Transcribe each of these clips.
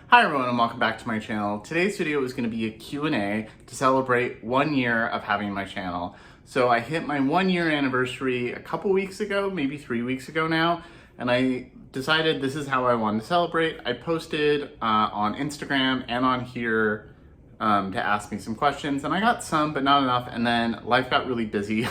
Hi everyone and welcome back to my channel. Today's video is going to be a Q&A to celebrate 1 year of having my channel. So I hit my 1 year anniversary a couple weeks ago, maybe 3 weeks ago now, and I decided this is how I wanted to celebrate. I posted on Instagram and on here to ask me some questions, and I got some but not enough, and then life got really busy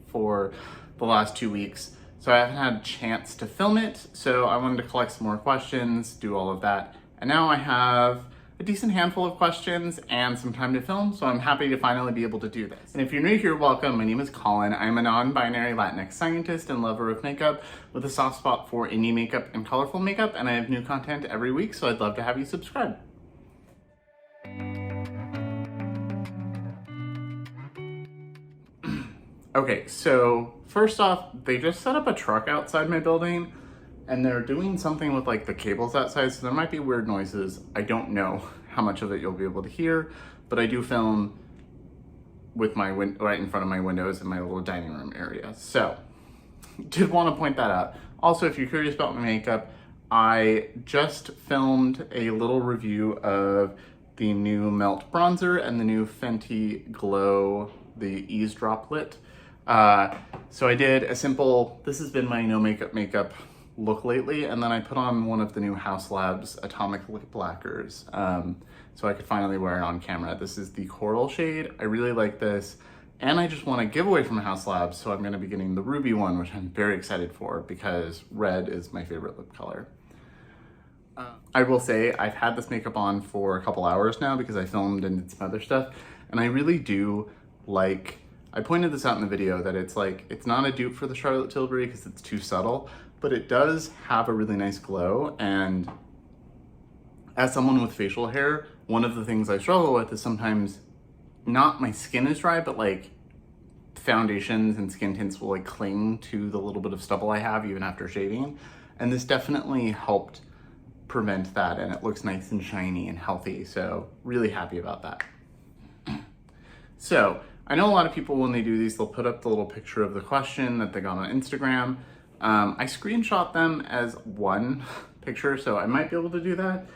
for the last 2 weeks. So I haven't had a chance to film it, so I wanted to collect some more questions, do all of that. And now I have a decent handful of questions and some time to film, so I'm happy to finally be able to do this. And if you're new here, welcome. My name is Colin. I'm a non-binary Latinx scientist and lover of makeup with a soft spot for indie makeup and colorful makeup, and I have new content every week, so I'd love to have you subscribe. Okay, so first off, they just set up a truck outside my building, and they're doing something with like the cables outside, so there might be weird noises. I don't know how much of it you'll be able to hear, but I do film with my right in front of my windows in my little dining room area. So, did want to point that out. Also, if you're curious about my makeup, I just filmed a little review of the new Melt Bronzer and the new Fenty Glow, the Eaze Droplet. So I did a simple, this has been my no makeup look lately, and then I put on one of the new House Labs Atomic Lip Lacquers, so I could finally wear it on camera. This is the Coral shade. I really like this, and I just want a giveaway from House Labs, so I'm gonna be getting the Ruby one, which I'm very excited for because red is my favorite lip color. I will say I've had this makeup on for a couple hours now because I filmed and did some other stuff, and I really do like, I pointed this out in the video that it's like, it's not a dupe for the Charlotte Tilbury because it's too subtle, but it does have a really nice glow. And as someone with facial hair, one of the things I struggle with is sometimes not my skin is dry, but like foundations and skin tints will like cling to the little bit of stubble I have even after shaving. And this definitely helped prevent that, and it looks nice and shiny and healthy. So really happy about that. So I know a lot of people, when they do these, they'll put up the little picture of the question that they got on Instagram. I screenshot them as one picture, so I might be able to do that.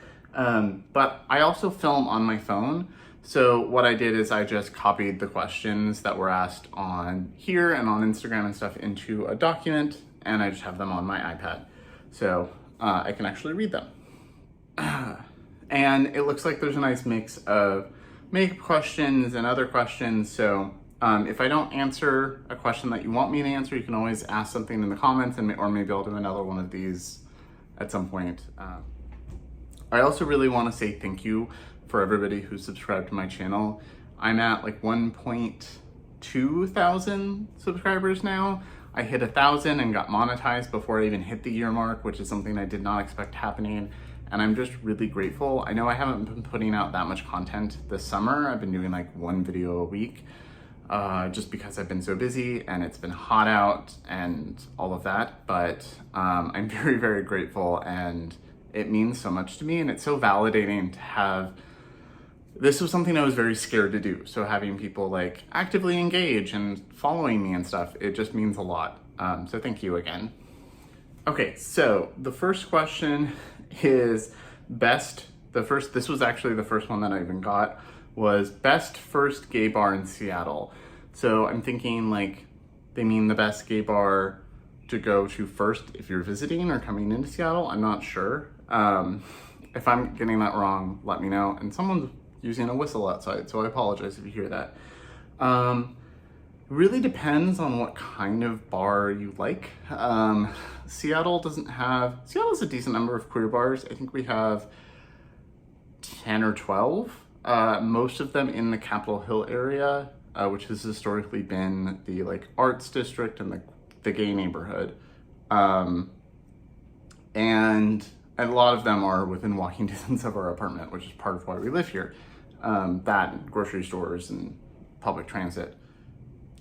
But I also film on my phone. So what I did is I just copied the questions that were asked on here and on Instagram and stuff into a document, and I just have them on my iPad. So I can actually read them. And it looks like there's a nice mix of makeup questions and other questions. So if I don't answer a question that you want me to answer, you can always ask something in the comments, or maybe I'll do another one of these at some point. I also really want to say thank you for everybody who subscribed to my channel. I'm at like 1.2 thousand subscribers now. I hit 1,000 and got monetized before I even hit the year mark, which is something I did not expect happening. And I'm just really grateful. I know I haven't been putting out that much content this summer. I've been doing like one video a week. Just because I've been so busy and it's been hot out and all of that, but I'm very, very grateful, and it means so much to me, and it's so validating to have, this was something I was very scared to do, so having people like actively engage and following me and stuff, it just means a lot, so thank you again. Okay, so the first question is this was actually the first one that I even got, was best first gay bar in Seattle. So I'm thinking like they mean the best gay bar to go to first if you're visiting or coming into Seattle. I'm not sure. If I'm getting that wrong, let me know. And someone's using a whistle outside, so I apologize if you hear that. Really depends on what kind of bar you like. Seattle's a decent number of queer bars. I think we have 10 or 12. Most of them in the Capitol Hill area, which has historically been the like arts district and the gay neighborhood. And a lot of them are within walking distance of our apartment, which is part of why we live here. That, grocery stores and public transit.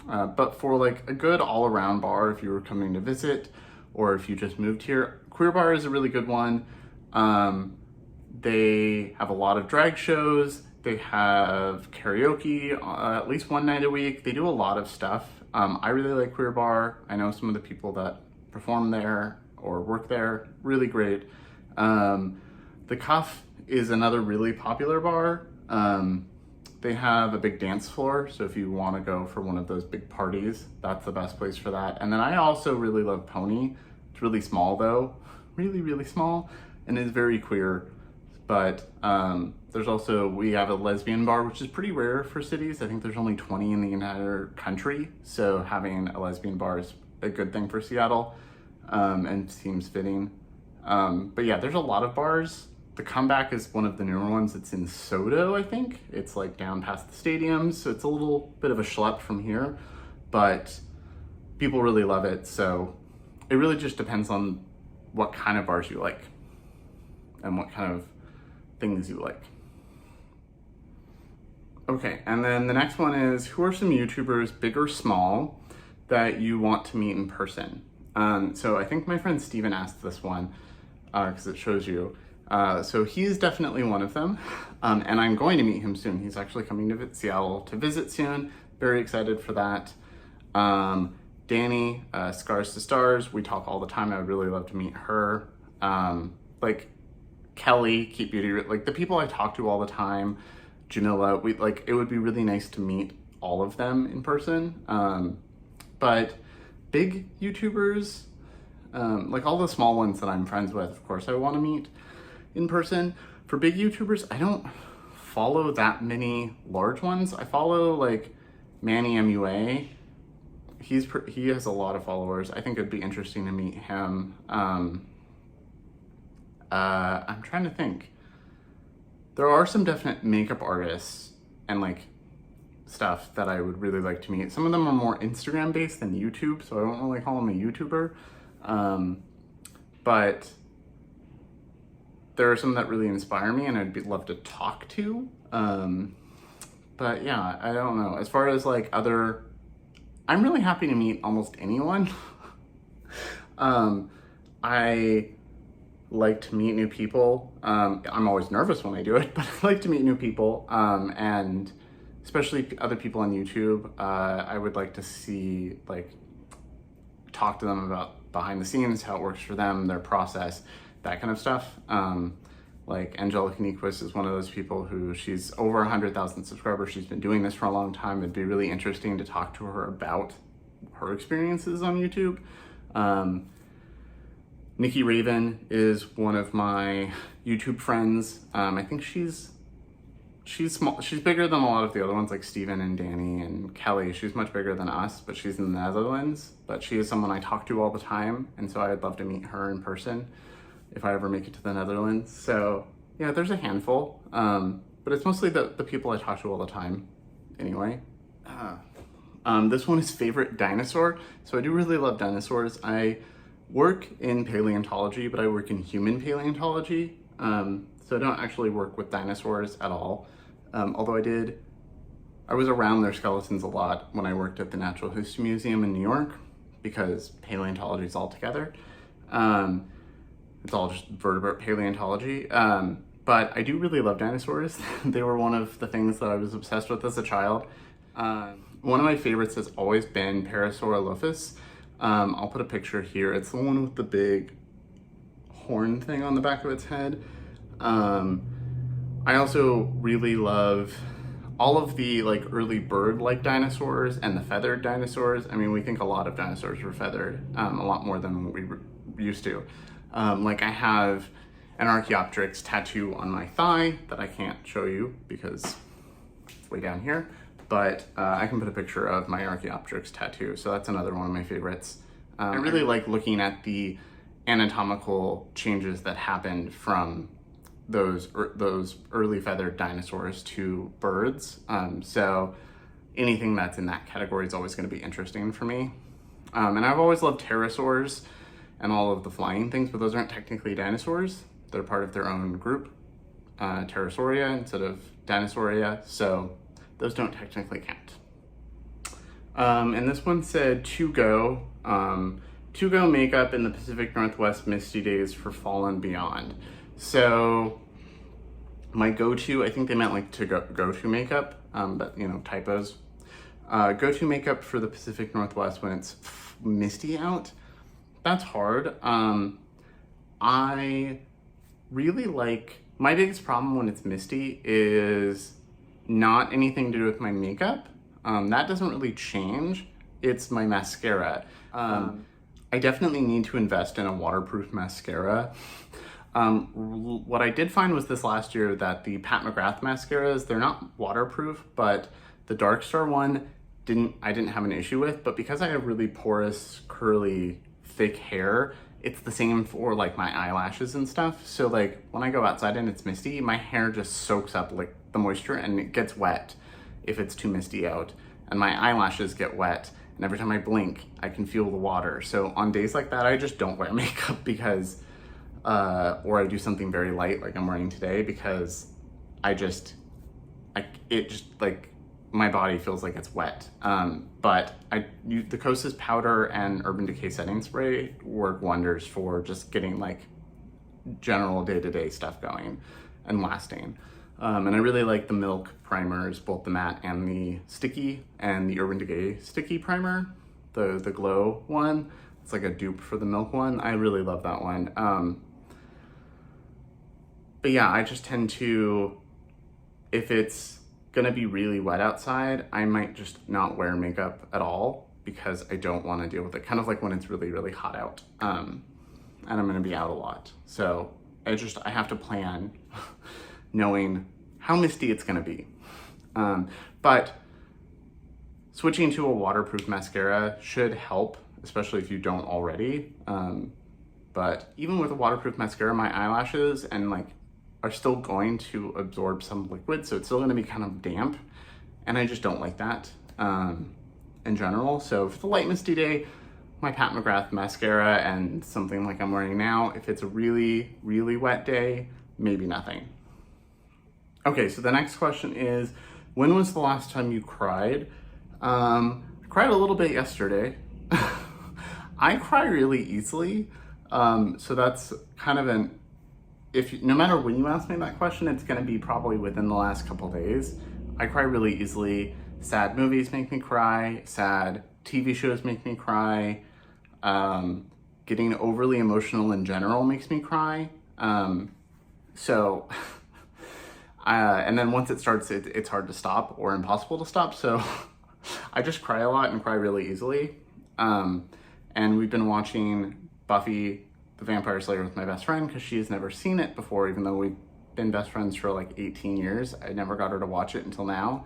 But for like a good all-around bar, if you were coming to visit or if you just moved here, Queer Bar is a really good one. They have a lot of drag shows. They have karaoke at least one night a week. They do a lot of stuff. I really like Queer Bar. I know some of the people that perform there or work there, really great. The Cuff is another really popular bar. They have a big dance floor, so if you want to go for one of those big parties, that's the best place for that. And then I also really love Pony. It's really small though, really, really small, and is very queer. But there's also, we have a lesbian bar, which is pretty rare for cities. I think there's only 20 in the entire country, so having a lesbian bar is a good thing for Seattle, and seems fitting. But yeah, there's a lot of bars. The Comeback is one of the newer ones. It's in Sodo, I think. It's like down past the stadium, so it's a little bit of a schlep from here, but people really love it. So it really just depends on what kind of bars you like and what kind of things you like. Okay, and then the next one is, who are some YouTubers, big or small, that you want to meet in person? So I think my friend Steven asked this one, because it shows you. So he's definitely one of them, and I'm going to meet him soon. He's actually coming to Seattle to visit soon. Very excited for that. Danny, Scars to Stars, we talk all the time. I would really love to meet her. Like Kelly, Keep Beauty, like the people I talk to all the time, Jamila, it would be really nice to meet all of them in person. But big YouTubers, like all the small ones that I'm friends with, of course I want to meet in person. For big YouTubers, I don't follow that many large ones. I follow like Manny MUA. He has a lot of followers. I think it'd be interesting to meet him. I'm trying to think. There are some definite makeup artists and like stuff that I would really like to meet. Some of them are more Instagram based than YouTube, so I don't really call them a YouTuber. But there are some that really inspire me and love to talk to. But yeah, I don't know. As far as like I'm really happy to meet almost anyone. I like to meet new people. I'm always nervous when I do it, but I like to meet new people. And especially other people on YouTube. I would like to see, talk to them about behind the scenes, how it works for them, their process, that kind of stuff. Like Angelica Nyquist is one of those people who, she's over 100,000 subscribers. She's been doing this for a long time. It'd be really interesting to talk to her about her experiences on YouTube. Nikki Raven is one of my YouTube friends. I think she's small. She's bigger than a lot of the other ones, like Steven and Danny and Kelly. She's much bigger than us, but she's in the Netherlands. But she is someone I talk to all the time, and so I'd love to meet her in person if I ever make it to the Netherlands. So yeah, there's a handful, but it's mostly the people I talk to all the time anyway. This one is favorite dinosaur. So I do really love dinosaurs. I work in paleontology, but I work in human paleontology. So I don't actually work with dinosaurs at all. Although I was around their skeletons a lot when I worked at the Natural History Museum in New York, because paleontology is all together. It's all just vertebrate paleontology. But I do really love dinosaurs. They were one of the things that I was obsessed with as a child. One of my favorites has always been Parasaurolophus. I'll put a picture here. It's the one with the big horn thing on the back of its head. I also really love all of the early bird-like dinosaurs and the feathered dinosaurs. I mean, we think a lot of dinosaurs were feathered, a lot more than we used to. I have an Archaeopteryx tattoo on my thigh that I can't show you because it's way down here, but I can put a picture of my Archaeopteryx tattoo. So that's another one of my favorites. I really like looking at the anatomical changes that happened from those early feathered dinosaurs to birds. So anything that's in that category is always going to be interesting for me. And I've always loved pterosaurs and all of the flying things, but those aren't technically dinosaurs. They're part of their own group, Pterosauria instead of Dinosauria, so those don't technically count. And this one said to go makeup in the Pacific Northwest misty days for fall and beyond. So my go-to, I think they meant to go-to makeup, but typos. Go-to makeup for the Pacific Northwest when it's misty out. That's hard. I really like My biggest problem when it's misty is not anything to do with my makeup. That doesn't really change. It's my mascara. I definitely need to invest in a waterproof mascara. What I did find was this last year that the Pat McGrath mascaras, they're not waterproof, but the Dark Star one I didn't have an issue with, but because I have really porous, curly, thick hair, it's the same for like my eyelashes and stuff. So like when I go outside and it's misty, my hair just soaks up like the moisture and it gets wet if it's too misty out. And my eyelashes get wet. And every time I blink, I can feel the water. So on days like that, I just don't wear makeup because, or I do something very light like I'm wearing today because my body feels like it's wet. But the Kosas powder and Urban Decay setting spray work wonders for just getting like general day-to-day stuff going and lasting. And I really like the Milk primers, both the matte and the sticky, and the Urban Decay sticky primer, the glow one. It's like a dupe for the Milk one. I really love that one. But yeah, I just tend to, if it's gonna be really wet outside, I might just not wear makeup at all because I don't want to deal with it. Kind of like when it's really, really hot out, and I'm gonna be out a lot. So I have to plan knowing how misty it's gonna be. But switching to a waterproof mascara should help, especially if you don't already. But even with a waterproof mascara, my eyelashes are still going to absorb some liquid, so it's still gonna be kind of damp, and I just don't like that in general. So for the light misty day, my Pat McGrath mascara and something like I'm wearing now. If it's a really, really wet day, maybe nothing. Okay, so the next question is, when was the last time you cried? I cried a little bit yesterday. I cry really easily, so that's kind of no matter when you ask me that question, it's gonna be probably within the last couple days. I cry really easily. Sad movies make me cry. Sad TV shows make me cry. Getting overly emotional in general makes me cry. And then once it starts, it's hard to stop or impossible to stop. So I just cry a lot and cry really easily. And we've been watching Buffy the Vampire Slayer with my best friend because she has never seen it before, even though we've been best friends for like 18 years. I never got her to watch it until now.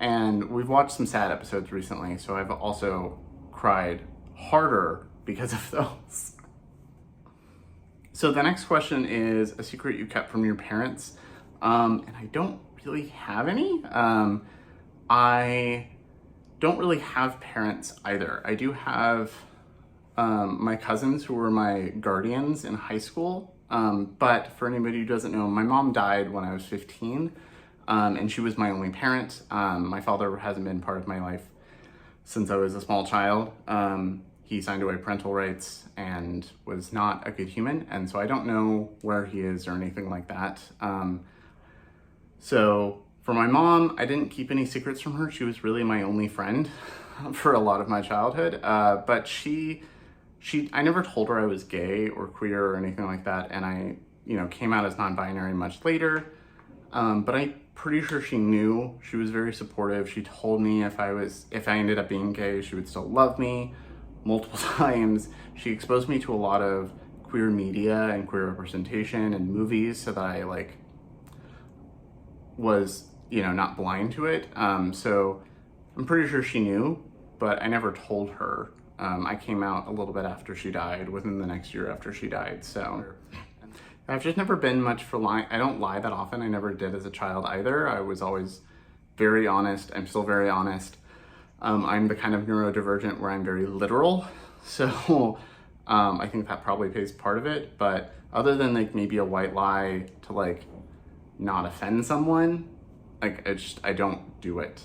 And we've watched some sad episodes recently, so I've also cried harder because of those. So the next question is a secret you kept from your parents. And I don't really have any. I don't really have parents either. I do have my cousins who were my guardians in high school. But for anybody who doesn't know, my mom died when I was 15, and she was my only parent. My father hasn't been part of my life since I was a small child. He signed away parental rights and was not a good human, and so I don't know where he is or anything like that. So for my mom, I didn't keep any secrets from her. She was really my only friend for a lot of my childhood. But I never told her I was gay or queer or anything like that. And I, came out as non-binary much later. But I'm pretty sure she knew. She was very supportive. She told me if I ended up being gay, she would still love me multiple times. She exposed me to a lot of queer media and queer representation and movies so that I was, not blind to it. So I'm pretty sure she knew, but I never told her. I came out a little bit after she died, within the next year after she died. So I've just never been much for lying. I don't lie that often. I never did as a child either. I was always very honest. I'm still very honest. I'm the kind of neurodivergent where I'm very literal. So I think that probably plays part of it. But other than maybe a white lie to not offend someone, I don't do it.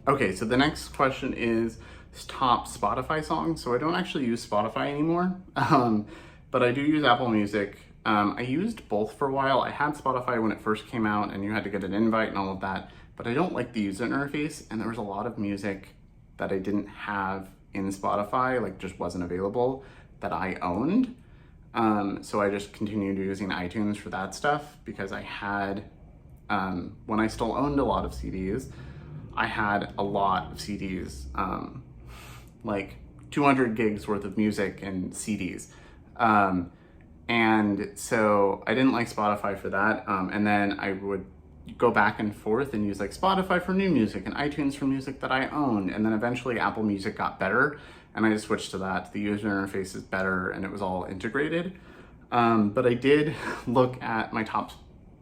Okay, so the next question is top Spotify songs. So I don't actually use Spotify anymore, but I do use Apple Music. I used both for a while. I had Spotify when it first came out and you had to get an invite and all of that, but I don't like the user interface, and there was a lot of music that I didn't have in Spotify, just wasn't available, that I owned. So I just continued using iTunes for that stuff because I had, when I still owned a lot of CDs, I had a lot of CDs, like 200 gigs worth of music and CDs. And so I didn't like Spotify for that. And then I would go back and forth and use like Spotify for new music and iTunes for music that I owned. And then eventually Apple Music got better and I just switched to that. The user interface is better and it was all integrated. But I did look at my top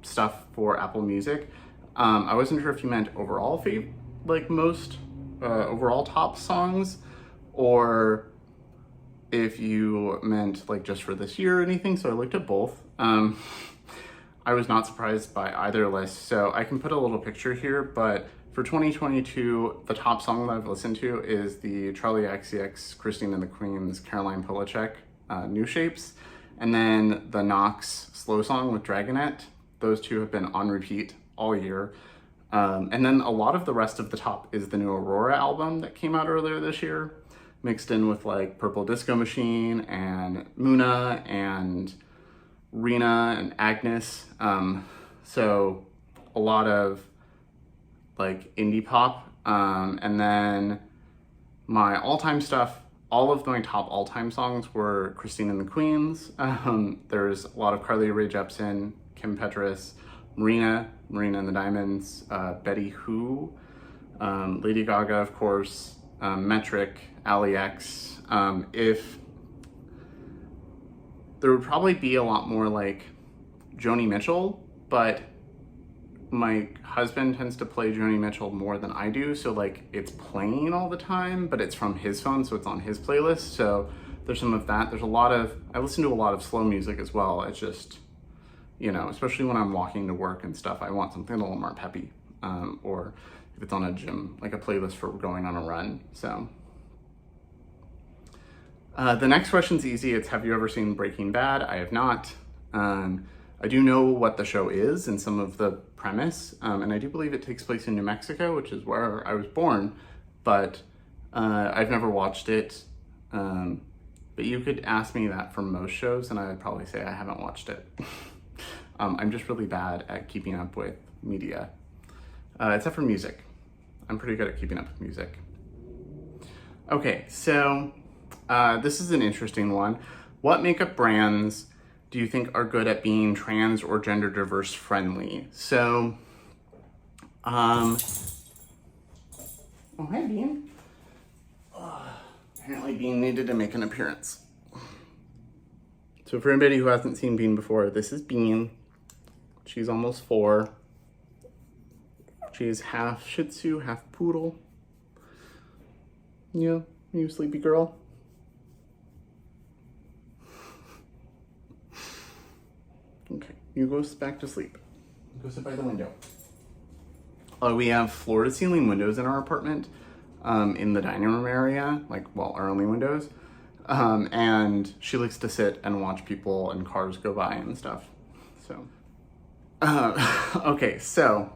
stuff for Apple Music. I wasn't sure if you meant overall like most overall top songs, or if you meant like just for this year or anything. So I looked at both. I was not surprised by either list. So I can put a little picture here, but for 2022, the top song that I've listened to is the Charlie XCX, Christine and the Queens, Caroline Polachek, New Shapes, and then the Knox Slow Song with Dragonette. Those two have been on repeat all year. And then a lot of the rest of the top is the new Aurora album that came out earlier this year, mixed in with like Purple Disco Machine and Muna and Rena and Agnes. So a lot of like indie pop. And then my all-time stuff, all of my top all-time songs were Christine and the Queens. There's a lot of Carly Rae Jepsen, Kim Petras, Marina and the Diamonds, Betty Who, Lady Gaga, of course, Metric, Ali X. If there would probably be a lot more like Joni Mitchell, but my husband tends to play Joni Mitchell more than I do, so like it's playing all the time, but it's from his phone, so it's on his playlist. So there's some of that. I listen to a lot of slow music as well. It's just, you know, especially when I'm walking to work and stuff, I want something a little more peppy, or if it's on a gym, like a playlist for going on a run. So the next question's easy. It's, have you ever seen Breaking Bad? I have not. I do know what the show is and some of the premise, and I do believe it takes place in New Mexico, which is where I was born, but I've never watched it. But you could ask me that for most shows and I would probably say I haven't watched it. I'm just really bad at keeping up with media, except for music. I'm pretty good at keeping up with music. Okay, so this is an interesting one. What makeup brands do you think are good at being trans or gender diverse friendly? So, oh, hi, Bean. Apparently Bean needed to make an appearance. So for anybody who hasn't seen Bean before, this is Bean. She's almost 4. She's half Shih Tzu, half Poodle. Yeah, you sleepy girl? Okay, you go back to sleep. Go sit by the window. We have floor-to-ceiling windows in our apartment, in the dining room area, like, well, our only windows. And she likes to sit and watch people and cars go by and stuff. So, okay, so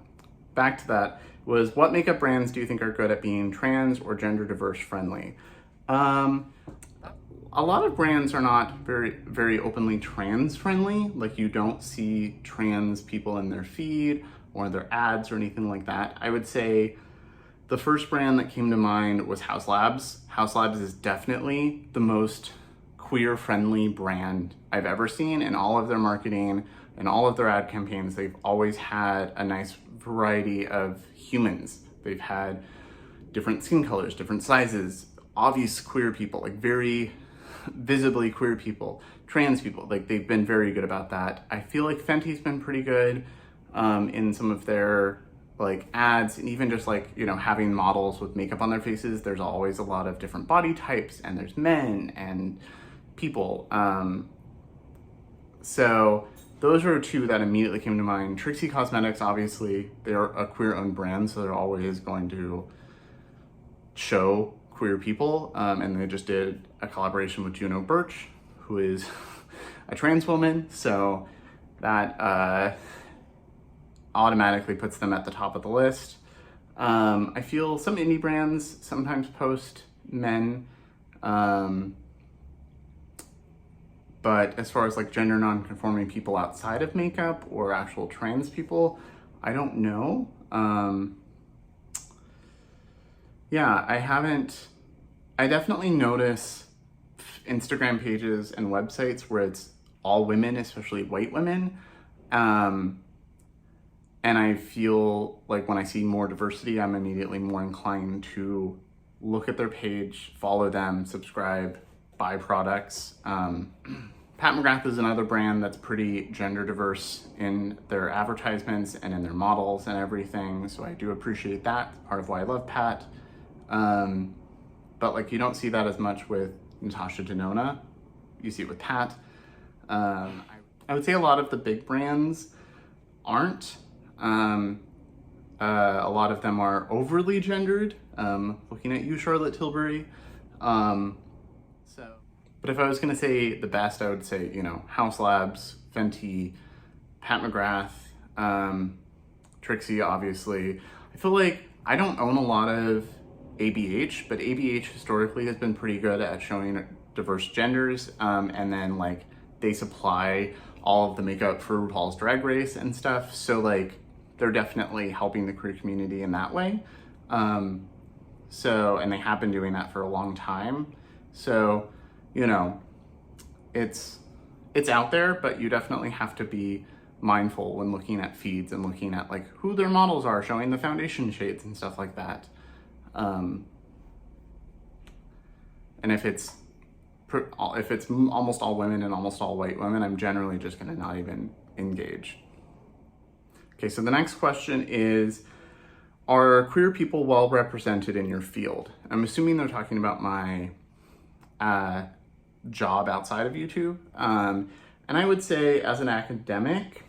back to that was, what makeup brands do you think are good at being trans or gender diverse friendly? A lot of brands are not very openly trans friendly. Like, you don't see trans people in their feed or their ads or anything like that. I would say the first brand that came to mind was House Labs. House Labs is definitely the most queer friendly brand I've ever seen in all of their marketing and all of their ad campaigns. They've always had a nice variety of humans. They've had different skin colors, different sizes, obvious queer people, like very visibly queer people, trans people. Like, they've been very good about that. I feel like Fenty's been pretty good in some of their like ads, and even just like, you know, having models with makeup on their faces. There's always a lot of different body types, and there's men and people. So those are two that immediately came to mind. Trixie Cosmetics, obviously, they're a queer-owned brand, so they're always going to show queer people, and they just did a collaboration with Juno Birch, who is a trans woman, so that automatically puts them at the top of the list. I feel some indie brands sometimes post men But as far as like gender non-conforming people outside of makeup or actual trans people, I don't know. Yeah, I definitely notice Instagram pages and websites where it's all women, especially white women. And I feel like when I see more diversity, I'm immediately more inclined to look at their page, follow them, subscribe, buy products. Pat McGrath is another brand that's pretty gender diverse in their advertisements and in their models and everything. So I do appreciate that, part of why I love Pat. But like, you don't see that as much with Natasha Denona. You see it with Pat. I would say a lot of the big brands aren't. A lot of them are overly gendered. Looking at you, Charlotte Tilbury. But if I was gonna say the best, I would say, you know, House Labs, Fenty, Pat McGrath, Trixie, obviously. I feel like I don't own a lot of ABH, but ABH historically has been pretty good at showing diverse genders, and then like they supply all of the makeup for RuPaul's Drag Race and stuff, so like they're definitely helping the queer community in that way. And they have been doing that for a long time. So, you know, it's out there, but you definitely have to be mindful when looking at feeds and looking at like who their models are, showing the foundation shades and stuff like that. And if it's almost all women and almost all white women, I'm generally just gonna not even engage. Okay, so the next question is, are queer people well represented in your field? I'm assuming they're talking about my job outside of YouTube. And I would say as an academic,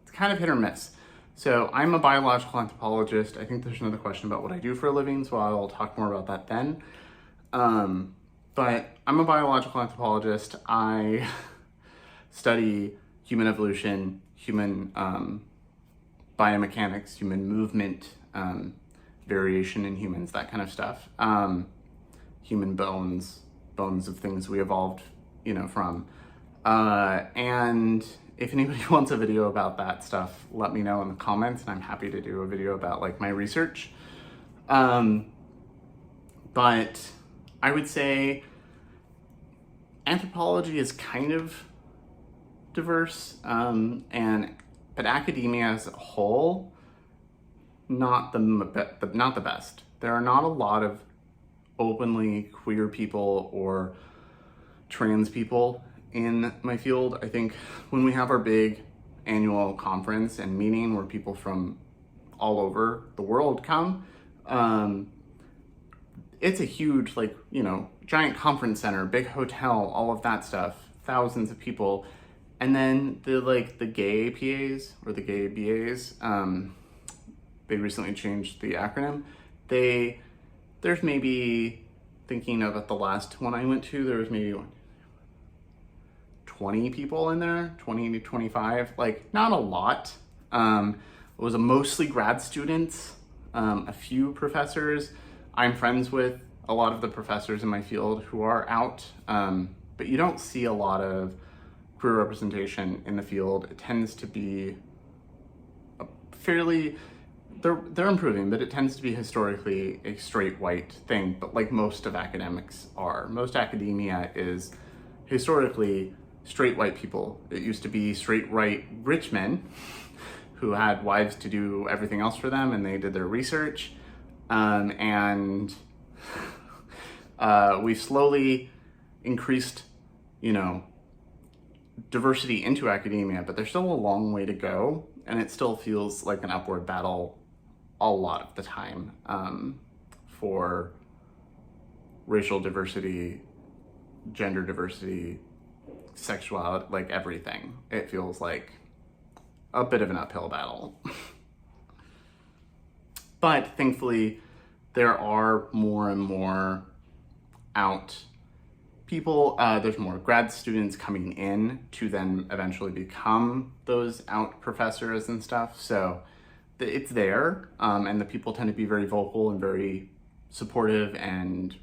it's kind of hit or miss. So I'm a biological anthropologist. I think there's another question about what I do for a living, so I'll talk more about that then. But I'm a biological anthropologist. I study human evolution, human biomechanics, human movement, variation in humans, that kind of stuff. Human bones of things we evolved, you know, from. And if anybody wants a video about that stuff, let me know in the comments, and I'm happy to do a video about like my research. But I would say anthropology is kind of diverse, but academia as a whole, not the best. There are not a lot of openly queer people or trans people in my field. I think when we have our big annual conference and meeting where people from all over the world come, it's a huge, like, you know, giant conference center, big hotel, all of that stuff, thousands of people. And then the gay PAs or the gay BAs, they recently changed the acronym. There's maybe, thinking of at the last one I went to, there was maybe 20 people in there, 20 to 25, like not a lot. It was mostly grad students, a few professors. I'm friends with a lot of the professors in my field who are out, but you don't see a lot of queer representation in the field. It tends to be a fairly, they're improving, but it tends to be historically a straight white thing, but like most of academics are. Most academia is historically straight white people. It used to be straight white rich men who had wives to do everything else for them, and they did their research. And we slowly increased, you know, diversity into academia, but there's still a long way to go, and it still feels like an upward battle a lot of the time for racial diversity, gender diversity, sexuality, like everything. It feels like a bit of an uphill battle. But thankfully, there are more and more out people. There's more grad students coming in to then eventually become those out professors and stuff. So it's there, and the people tend to be very vocal and very supportive and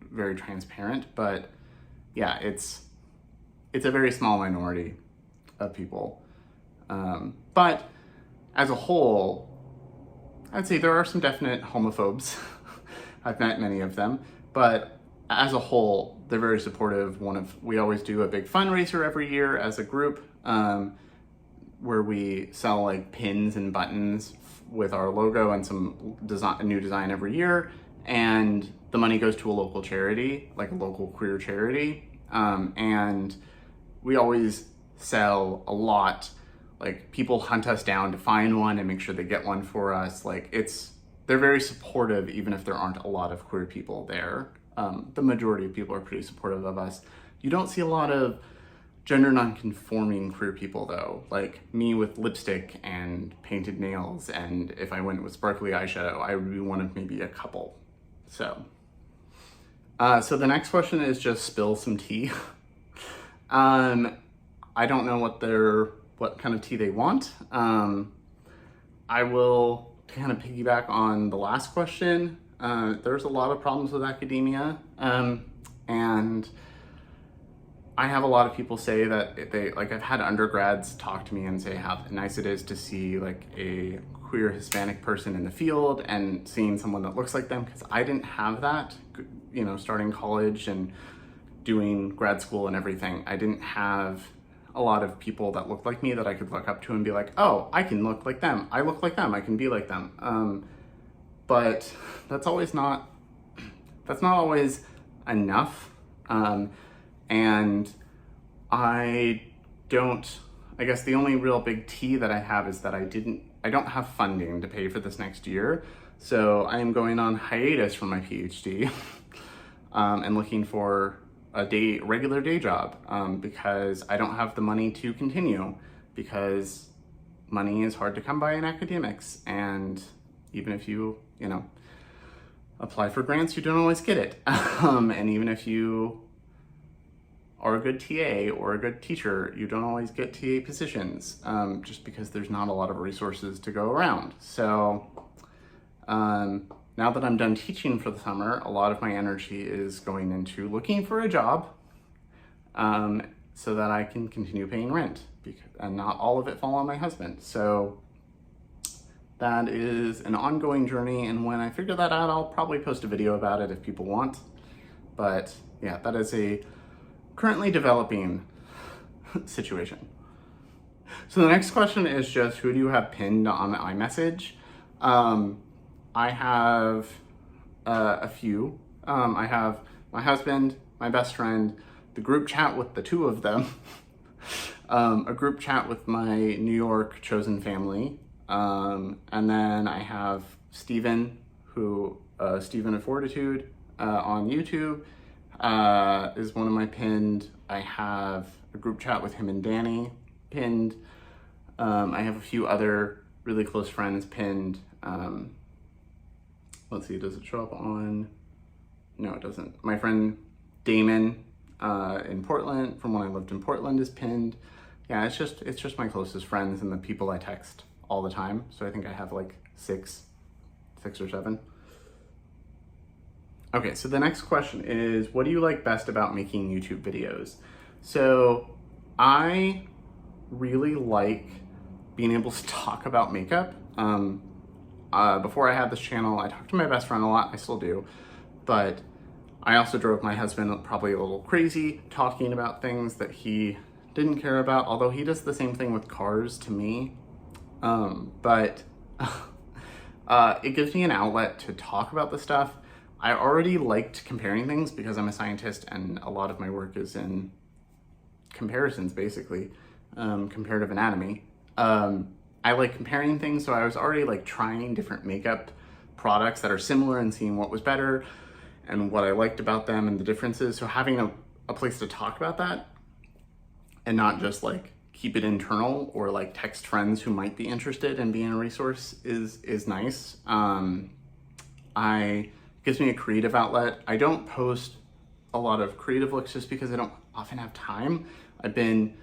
very transparent. But yeah, it's it's a very small minority of people. But as a whole, I'd say there are some definite homophobes. I've met many of them, but as a whole, they're very supportive. We always do a big fundraiser every year as a group, where we sell like pins and buttons with our logo and some new design every year. And the money goes to a local charity, like a local queer charity. And we always sell a lot. Like, people hunt us down to find one and make sure they get one for us. Like, they're very supportive, even if there aren't a lot of queer people there. The majority of people are pretty supportive of us. You don't see a lot of gender non-conforming queer people though, like me with lipstick and painted nails, and if I went with sparkly eyeshadow, I would be one of maybe a couple. So the next question is just spill some tea. I don't know what kind of tea they want. I will kind of piggyback on the last question. There's a lot of problems with academia, and I have a lot of people say that I've had undergrads talk to me and say how nice it is to see like a queer Hispanic person in the field and seeing someone that looks like them, because I didn't have that, starting college and doing grad school and everything. I didn't have a lot of people that looked like me that I could look up to and be like, oh, I can look like them. I look like them. I can be like them. But that's not always enough. And I guess the only real big T that I have is that I don't have funding to pay for this next year. So I am going on hiatus from my PhD, and looking for a regular day job, because I don't have the money to continue, because money is hard to come by in academics. And even if you apply for grants, you don't always get it. And even if you are a good TA or a good teacher, you don't always get TA positions, just because there's not a lot of resources to go around. So now that I'm done teaching for the summer, a lot of my energy is going into looking for a job, so that I can continue paying rent, and not all of it fall on my husband. So that is an ongoing journey, and when I figure that out, I'll probably post a video about it if people want. But yeah, that is a currently developing situation. So the next question is just, who do you have pinned on the iMessage? I have a few. I have my husband, my best friend, the group chat with the two of them, a group chat with my New York chosen family, and then I have Steven, Steven of Fortitude, on YouTube, is one of my pinned. I have a group chat with him and Danny pinned. I have a few other really close friends pinned. Let's see, does it show up on? No, it doesn't. My friend Damon in Portland, from when I lived in Portland, is pinned. Yeah, it's just my closest friends and the people I text all the time. So I think I have like six or seven. Okay, so the next question is, what do you like best about making YouTube videos? So I really like being able to talk about makeup. Before I had this channel, I talked to my best friend a lot. I still do, but I also drove my husband probably a little crazy talking about things that he didn't care about, although he does the same thing with cars to me. But it gives me an outlet to talk about the stuff. I already liked comparing things because I'm a scientist and a lot of my work is in comparisons, basically, comparative anatomy. I like comparing things, so I was already like trying different makeup products that are similar and seeing what was better and what I liked about them and the differences. So having a place to talk about that and not just like keep it internal or like text friends who might be interested and being a resource is nice. Gives me a creative outlet. I don't post a lot of creative looks just because I don't often have time. I've been,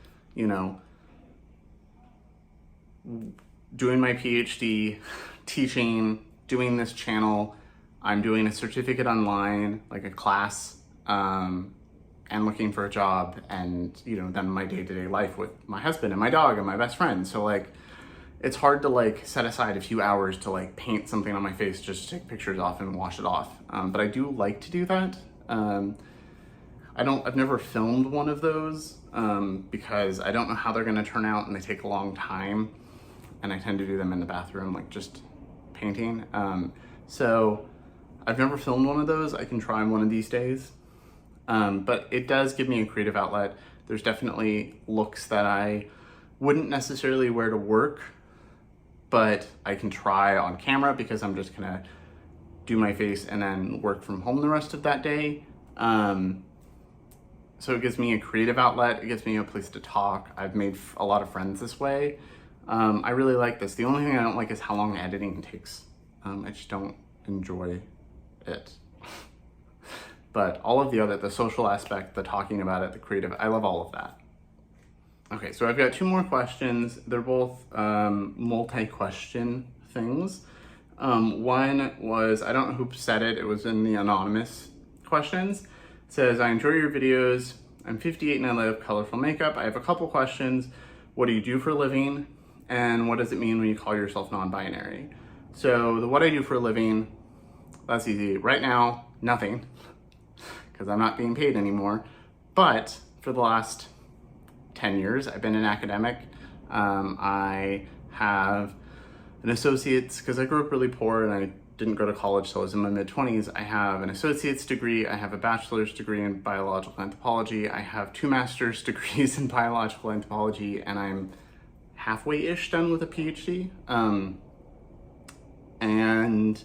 doing my PhD, teaching, doing this channel. I'm doing a certificate online, like a class, and looking for a job and, you know, then my day-to-day life with my husband and my dog and my best friend. So like, it's hard to like set aside a few hours to like paint something on my face just to take pictures off and wash it off. But I do like to do that. I've never filmed one of those because I don't know how they're gonna turn out and they take a long time. And I tend to do them in the bathroom, like just painting. So I've never filmed one of those. I can try one of these days. But it does give me a creative outlet. There's definitely looks that I wouldn't necessarily wear to work, but I can try on camera because I'm just gonna do my face and then work from home the rest of that day. So it gives me a creative outlet. It gives me a place to talk. I've made a lot of friends this way. I really like this. The only thing I don't like is how long editing takes. I just don't enjoy it. But all of the social aspect, the talking about it, the creative, I love all of that. Okay, so I've got 2 more questions. They're both multi-question things. One was, I don't know who said it, it was in the anonymous questions. It says, I enjoy your videos. I'm 58 and I love colorful makeup. I have a couple questions. What do you do for a living? And what does it mean when you call yourself non-binary? So what I do for a living, that's easy. Right now, nothing, because I'm not being paid anymore. But for the last 10 years, I've been an academic. I have an associate's, because I grew up really poor and I didn't go to college till I was in my mid-20s. I have an associate's degree. I have a bachelor's degree in biological anthropology. I have 2 master's degrees in biological anthropology, and I'm halfway-ish done with a PhD. And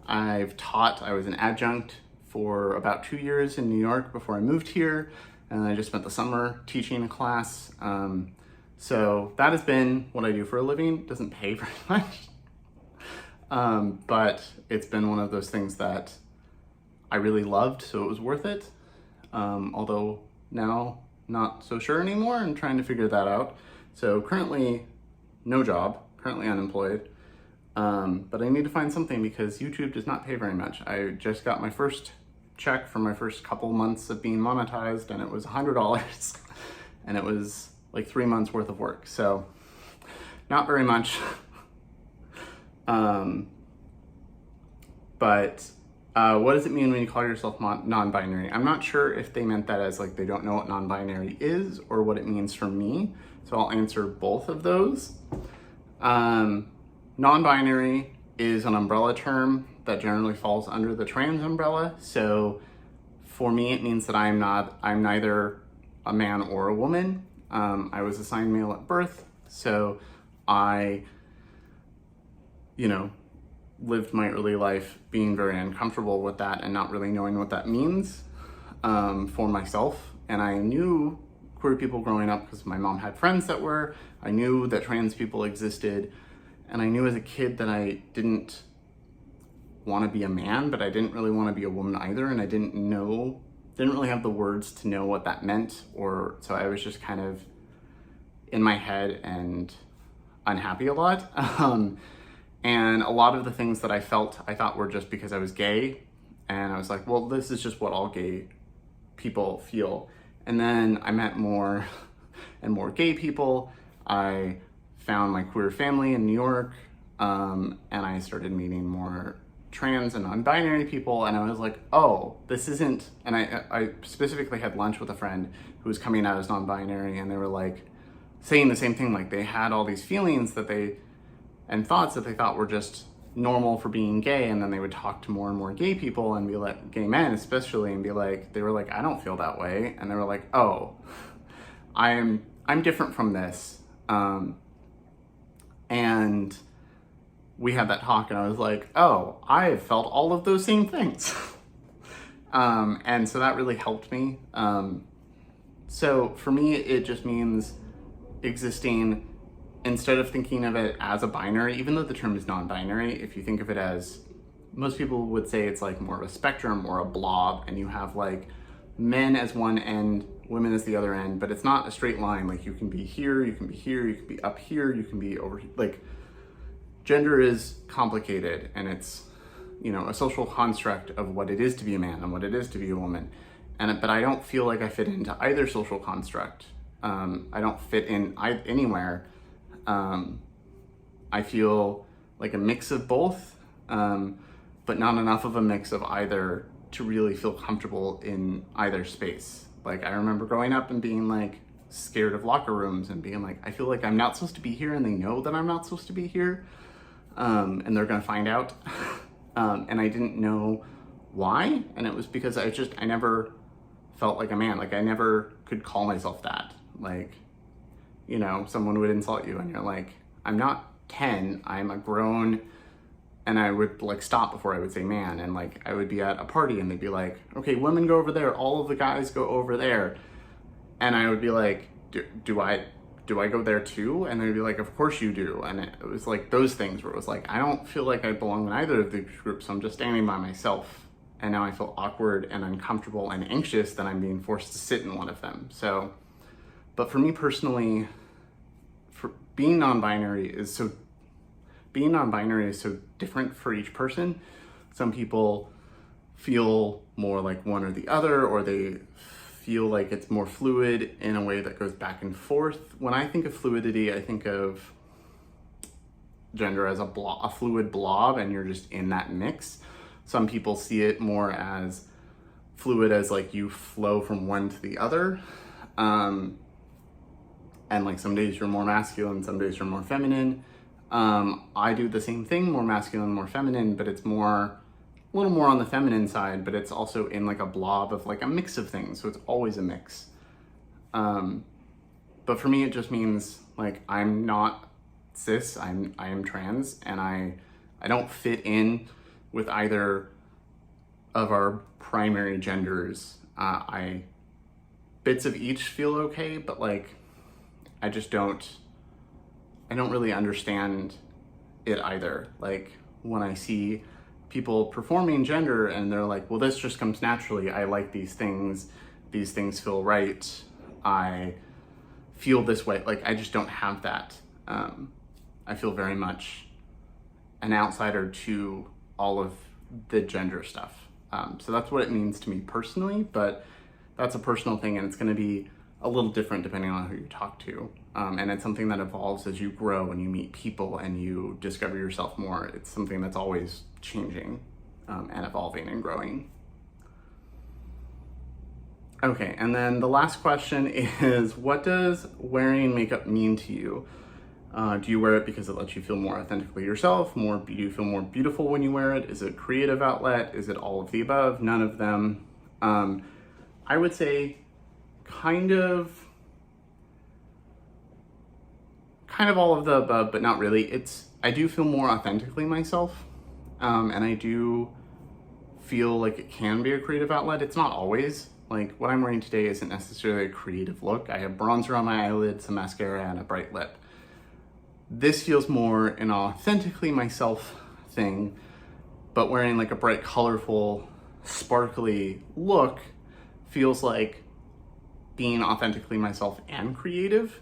I've taught, I was an adjunct for about 2 years in New York before I moved here. And I just spent the summer teaching a class. So that has been what I do for a living. It doesn't pay very much. But it's been one of those things that I really loved, so it was worth it. Although now not so sure anymore and trying to figure that out. So currently no job, currently unemployed. But I need to find something because YouTube does not pay very much. I just got my first check for my first couple months of being monetized, and it was $100, and it was like 3 months worth of work. So not very much. But what does it mean when you call yourself non-binary? I'm not sure if they meant that as like they don't know what non-binary is or what it means for me. So I'll answer both of those. Non-binary is an umbrella term that generally falls under the trans umbrella. So for me, it means that I'm neither a man or a woman. I was assigned male at birth. So I, lived my early life being very uncomfortable with that and not really knowing what that means for myself. And I knew queer people growing up because my mom had friends that were. I knew that trans people existed. And I knew as a kid that I didn't want to be a man, but I didn't really want to be a woman either. And I didn't really have the words to know what that meant. So I was just kind of in my head and unhappy a lot. And a lot of the things that I thought were just because I was gay. And I was like, well, this is just what all gay people feel. And then I met more and more gay people. I found my queer family in New York. And I started meeting more trans and non-binary people. And I was like, oh, this isn't, and I specifically had lunch with a friend who was coming out as non-binary, and they were like saying the same thing. Like they had all these feelings and thoughts that they thought were just normal for being gay, and then they would talk to more and more gay people and be like, gay men especially, and they were like, I don't feel that way. And they were like, oh, I'm different from this. And we had that talk, and I was like, oh, I have felt all of those same things. And so that really helped me. So for me, it just means existing. Instead of thinking of it as a binary, even though the term is non-binary, if you think of it as, most people would say it's like more of a spectrum or a blob, and you have like men as one end, women as the other end, but it's not a straight line. Like you can be here, you can be here, you can be up here, you can be over here. Like gender is complicated, and it's, a social construct of what it is to be a man and what it is to be a woman. but I don't feel like I fit into either social construct. I don't fit in anywhere. I feel like a mix of both, but not enough of a mix of either to really feel comfortable in either space. Like, I remember growing up and being like scared of locker rooms and being like, I feel like I'm not supposed to be here, and they know that I'm not supposed to be here, and they're gonna find out. And I didn't know why, and it was because I never felt like a man. Like, I never could call myself that. Like, you know, someone would insult you and you're like, I'm not 10, I'm a grown, and I would like stop before I would say man. And like, I would be at a party and they'd be like, okay, women go over there, all of the guys go over there. And I would be like, do I go there too? And they'd be like, of course you do. And it was like those things where it was like, I don't feel like I belong in either of these groups, so I'm just standing by myself. And now I feel awkward and uncomfortable and anxious that I'm being forced to sit in one of them. So, but for me personally, being non-binary is so different for each person. Some people feel more like one or the other, or they feel like it's more fluid in a way that goes back and forth. When I think of fluidity, I think of gender as a fluid blob, and you're just in that mix. Some people see it more as fluid, as like you flow from one to the other. And like some days you're more masculine, some days you're more feminine. I do the same thing, more masculine, more feminine, but it's a little more on the feminine side, but it's also in like a blob of like a mix of things. So it's always a mix. But for me, it just means like, I'm not cis, I am trans, and I don't fit in with either of our primary genders. Bits of each feel okay, but like, I don't really understand it either. Like, when I see people performing gender and they're like, well, this just comes naturally, I like these things feel right, I feel this way. Like, I just don't have that. I feel very much an outsider to all of the gender stuff. So that's what it means to me personally, but that's a personal thing, and it's gonna be a little different depending on who you talk to. And it's something that evolves as you grow and you meet people and you discover yourself more. It's something that's always changing and evolving and growing. Okay, and then the last question is, what does wearing makeup mean to you? Do you wear it because it lets you feel more authentically yourself? Do you feel more beautiful when you wear it? Is it a creative outlet? Is it all of the above? None of them? I would say kind of all of the above, but not really. I do feel more authentically myself, and I do feel like it can be a creative outlet. It's not always. Like, what I'm wearing today isn't necessarily a creative look. I have bronzer on my eyelids, some mascara, and a bright lip. This feels more an authentically myself thing, but wearing like a bright, colorful, sparkly look feels like being authentically myself and creative.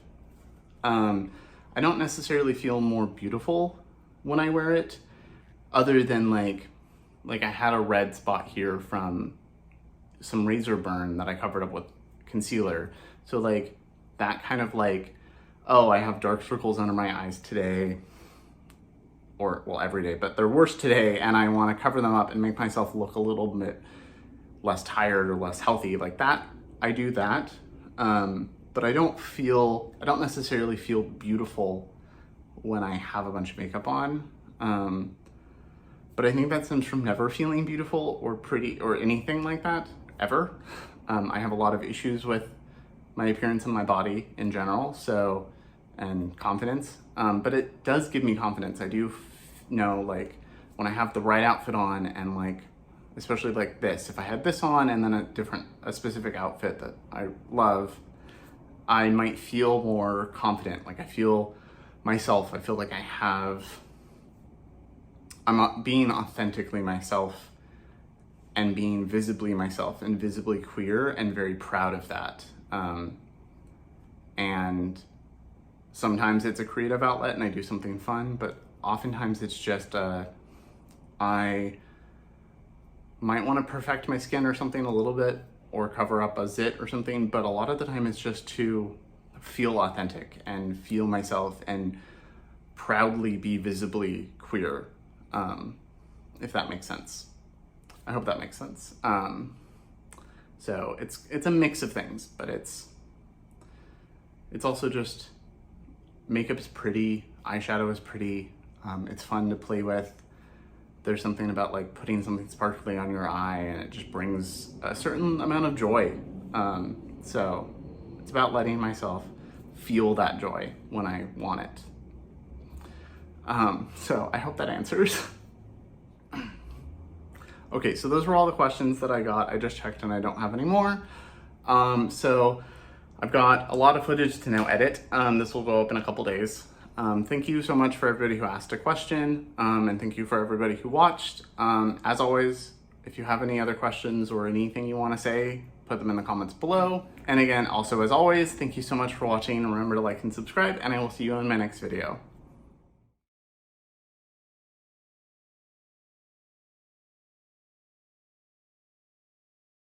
I don't necessarily feel more beautiful when I wear it, other than like I had a red spot here from some razor burn that I covered up with concealer. So like, that kind of like, oh, I have dark circles under my eyes today, or well, every day, but they're worse today, and I want to cover them up and make myself look a little bit less tired or less healthy. Like that, I do that. But I don't necessarily feel beautiful when I have a bunch of makeup on. But I think that stems from never feeling beautiful or pretty or anything like that, ever. I have a lot of issues with my appearance and my body in general, and confidence. But it does give me confidence. I do know, like, when I have the right outfit on, and like, especially like this, if I had this on and then a specific outfit that I love, I might feel more confident. Like, I feel myself. I feel like I'm being authentically myself and being visibly myself and visibly queer, and very proud of that. And sometimes it's a creative outlet and I do something fun, but oftentimes it's just I might want to perfect my skin or something a little bit, or cover up a zit or something, but a lot of the time it's just to feel authentic and feel myself and proudly be visibly queer, if that makes sense. I hope that makes sense. So it's a mix of things, but it's also just, makeup is pretty, eyeshadow is pretty, it's fun to play with. There's something about like putting something sparkly on your eye and it just brings a certain amount of joy. So it's about letting myself feel that joy when I want it. So I hope that answers. Okay, so those were all the questions that I got. I just checked and I don't have any more. So I've got a lot of footage to now edit. This will go up in a couple days. Thank you so much for everybody who asked a question, and thank you for everybody who watched. As always, if you have any other questions or anything you want to say, put them in the comments below. And again, also as always, thank you so much for watching. Remember to like and subscribe, and I will see you in my next video.